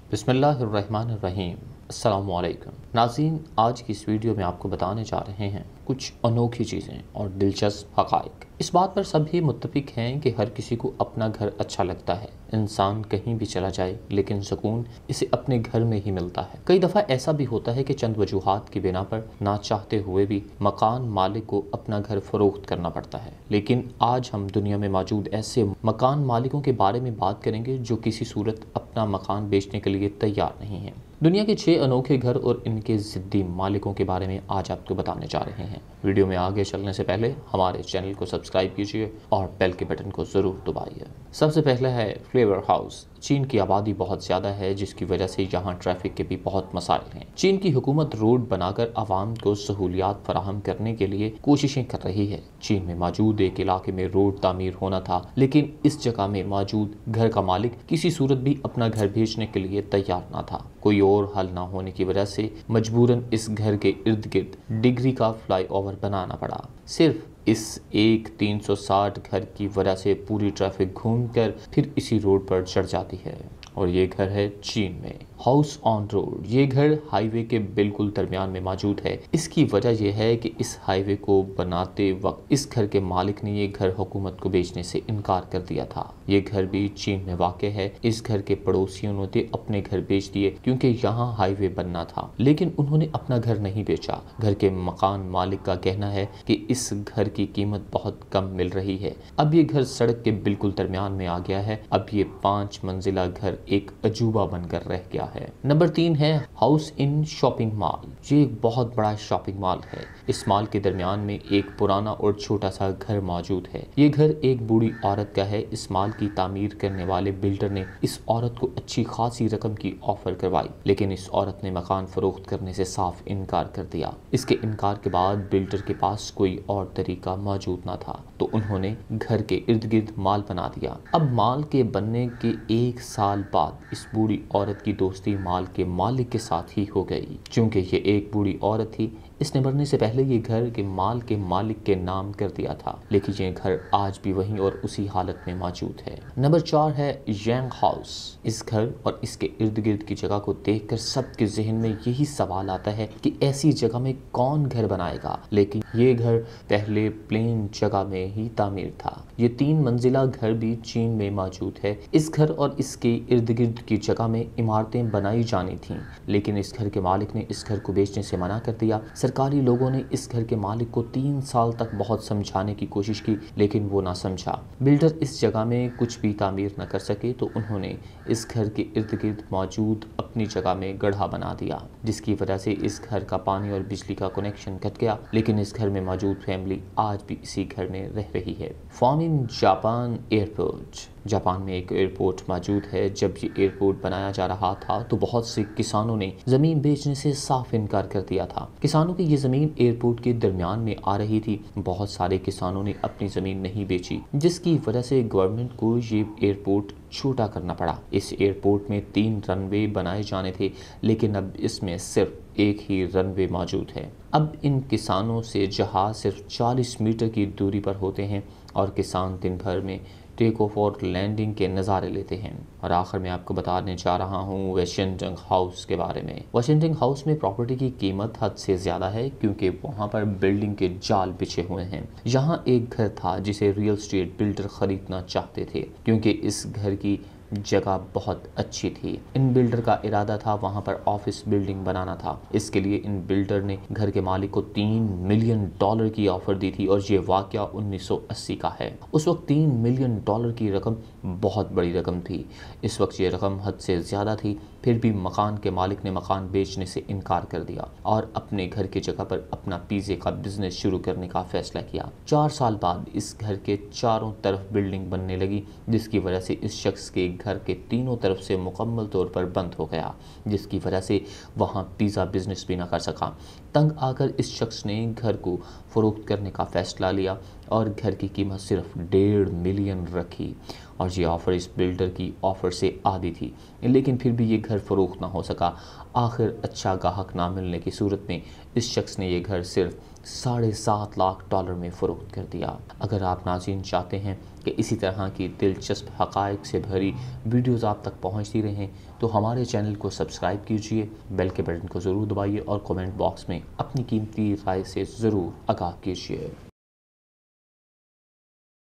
बिस्मिल्लाहिर्रहमानिर्रहीम। अस्सलाम वालेकुम नाज़रीन, आज की इस वीडियो में आपको बताने जा रहे हैं कुछ अनोखी चीज़ें और दिलचस्प हक़ाइक़। इस बात पर सभी मुत्तफ़िक़ हैं कि हर किसी को अपना घर अच्छा लगता है। इंसान कहीं भी चला जाए लेकिन सुकून इसे अपने घर में ही मिलता है। कई दफ़ा ऐसा भी होता है कि चंद वजूहात की बिना पर ना चाहते हुए भी मकान मालिक को अपना घर फ़रोख्त करना पड़ता है। लेकिन आज हम दुनिया में मौजूद ऐसे मकान मालिकों के बारे में बात करेंगे जो किसी सूरत अपना मकान बेचने के लिए तैयार नहीं हैं। दुनिया के 6 अनोखे घर और इनके ज़िद्दी मालिकों के बारे में आज आपको बताने जा रहे हैं। वीडियो में आगे चलने से पहले हमारे चैनल को सब्सक्राइब कीजिए और बेल के बटन को ज़रूर दबाइए। सबसे पहले है फ्लेवर हाउस। चीन की आबादी बहुत ज़्यादा है जिसकी वजह से यहाँ ट्रैफिक के भी बहुत मसाइल हैं। चीन की हुकूमत रोड बनाकर आवाम को सहूलियात फराहम करने के लिए कोशिशें कर रही है। चीन में मौजूद एक इलाके में रोड तामीर होना था, लेकिन इस जगह में मौजूद घर का मालिक किसी सूरत भी अपना घर भेजने के लिए तैयार न था। कोई और हल न होने की वजह से मजबूरन इस घर के इर्द गिर्द डिग्री का फ्लाईओवर बनाना पड़ा। सिर्फ इस एक 360 घर की वजह से पूरी ट्रैफिक घूमकर फिर इसी रोड पर चढ़ जाती है और ये घर है चीन में। House on road. ये घर हाईवे के बिल्कुल दरमियान में मौजूद है। इसकी वजह यह है कि इस हाईवे को बनाते वक्त इस घर के मालिक ने ये घर हुकूमत को बेचने से इनकार कर दिया था। ये घर भी चीन में वाक़ है। इस घर के पड़ोसियों ने अपने घर बेच दिए क्योंकि यहाँ हाईवे बनना था, लेकिन उन्होंने अपना घर नहीं बेचा। घर के मकान मालिक का कहना है कि इस घर की कीमत बहुत कम मिल रही है। अब ये घर सड़क के बिल्कुल दरमियान में आ गया है। अब ये 5 मंजिला घर एक अजूबा बनकर रह गया है। नंबर 3 है हाउस इन शॉपिंग मॉल। ये एक बहुत बड़ा शॉपिंग मॉल है। इस मॉल के दरमियान में एक पुराना और छोटा सा घर मौजूद है। ये घर एक बूढ़ी औरत का है। इस मॉल की तामीर करने वाले बिल्डर ने इस औरत को अच्छी खासी रकम की ऑफर करवाई, लेकिन इस औरत ने मकान फरोख्त करने से साफ इनकार कर दिया। इसके इनकार के बाद बिल्डर के पास कोई और तरीका मौजूद न था, तो उन्होंने घर के इर्द गिर्द मॉल बना दिया। अब मॉल के बनने के 1 साल बाद इस बूढ़ी औरत की दोस्ती मॉल के मालिक के साथ ही हो गई। चूंकि ये एक बूढ़ी औरत थी, इसने मरने से पहले ये घर के माल के मालिक के नाम कर दिया था, लेकिन ये घर आज भी वहीं और उसी हालत में मौजूद है। नंबर 4 है यांग हाउस। इस घर और इसके इर्द गिर्द की जगह को देखकर सबके जहन में यही सवाल आता है कि ऐसी जगह में कौन घर बनाएगा, लेकिन ये घर पहले प्लेन जगह में ही तामीर था। ये 3 मंजिला घर भी चीन में मौजूद है। इस घर और इसके इर्द गिर्द की जगह में इमारतें बनाई जानी थीं, लेकिन इस घर के मालिक ने इस घर को बेचने से मना कर दिया। सरकारी लोगों ने इस घर के मालिक को 3 साल तक बहुत समझाने की कोशिश की, लेकिन वो ना समझा। बिल्डर इस जगह में कुछ भी तामीर न कर सके, तो उन्होंने इस घर के इर्द गिर्द मौजूद अपनी जगह में गड्ढा बना दिया, जिसकी वजह से इस घर का पानी और बिजली का कनेक्शन कट गया। लेकिन इस घर में मौजूद फैमिली आज भी इसी घर में रह रही है। Forming Japan airport. जापान में एक एयरपोर्ट मौजूद है। जब ये एयरपोर्ट बनाया जा रहा था तो बहुत से किसानों ने ज़मीन बेचने से साफ इनकार कर दिया था। किसानों की ये ज़मीन एयरपोर्ट के दरमियान में आ रही थी। बहुत सारे किसानों ने अपनी ज़मीन नहीं बेची, जिसकी वजह से गवर्नमेंट को ये एयरपोर्ट छोटा करना पड़ा। इस एयरपोर्ट में 3 रनवे बनाए जाने थे, लेकिन अब इसमें सिर्फ एक ही रनवे मौजूद है। अब इन किसानों से जहाज़ सिर्फ 40 मीटर की दूरी पर होते हैं और किसान दिन भर में टेक ऑफ और लैंडिंग के नज़ारे लेते हैं। और आखिर में आपको बताने जा रहा हूँ वाशिंगटन हाउस के बारे में। वाशिंगटन हाउस में प्रॉपर्टी की कीमत हद से ज़्यादा है क्योंकि वहाँ पर बिल्डिंग के जाल बिछे हुए हैं। यहाँ एक घर था जिसे रियल एस्टेट बिल्डर खरीदना चाहते थे क्योंकि इस घर की जगह बहुत अच्छी थी। इन बिल्डर का इरादा था वहां पर ऑफिस बिल्डिंग बनाना था। इसके लिए इन बिल्डर ने घर के मालिक को $3 मिलियन की ऑफर दी थी और ये वाकया 1980 का है। उस वक्त $3 मिलियन की रकम बहुत बड़ी रकम थी। इस वक्त ये रकम हद से ज़्यादा थी, फिर भी मकान के मालिक ने मकान बेचने से इनकार कर दिया और अपने घर की जगह पर अपना पिज़्ज़े का बिजनेस शुरू करने का फैसला किया। 4 साल बाद इस घर के चारों तरफ बिल्डिंग बनने लगी, जिसकी वजह से इस शख्स के घर के तीनों तरफ से मुकम्मल तौर पर बंद हो गया, जिसकी वजह से वहाँ पिज़्ज़ा बिजनेस भी ना कर सका। तंग आकर इस शख्स ने घर को फ़रोख्त करने का फ़ैसला लिया और घर की कीमत सिर्फ $1.5 मिलियन रखी और ये ऑफ़र इस बिल्डर की ऑफ़र से आधी थी, लेकिन फिर भी ये घर फ़रोख्त ना हो सका। आखिर अच्छा गाहक ना मिलने की सूरत में इस शख्स ने ये घर सिर्फ $7.5 लाख में फ़रोख्त कर दिया। अगर आप नाज़रीन चाहते हैं کہ اسی طرح کی دلچسپ حقائق سے بھری ویڈیوز آپ تک پہنچتی رہیں تو ہمارے چینل کو سبسکرائب کیجئے، بیل کے بٹن کو ضرور دبائیے اور کومنٹ باکس میں اپنی قیمتی رائے سے ضرور آگاہ کیجئے۔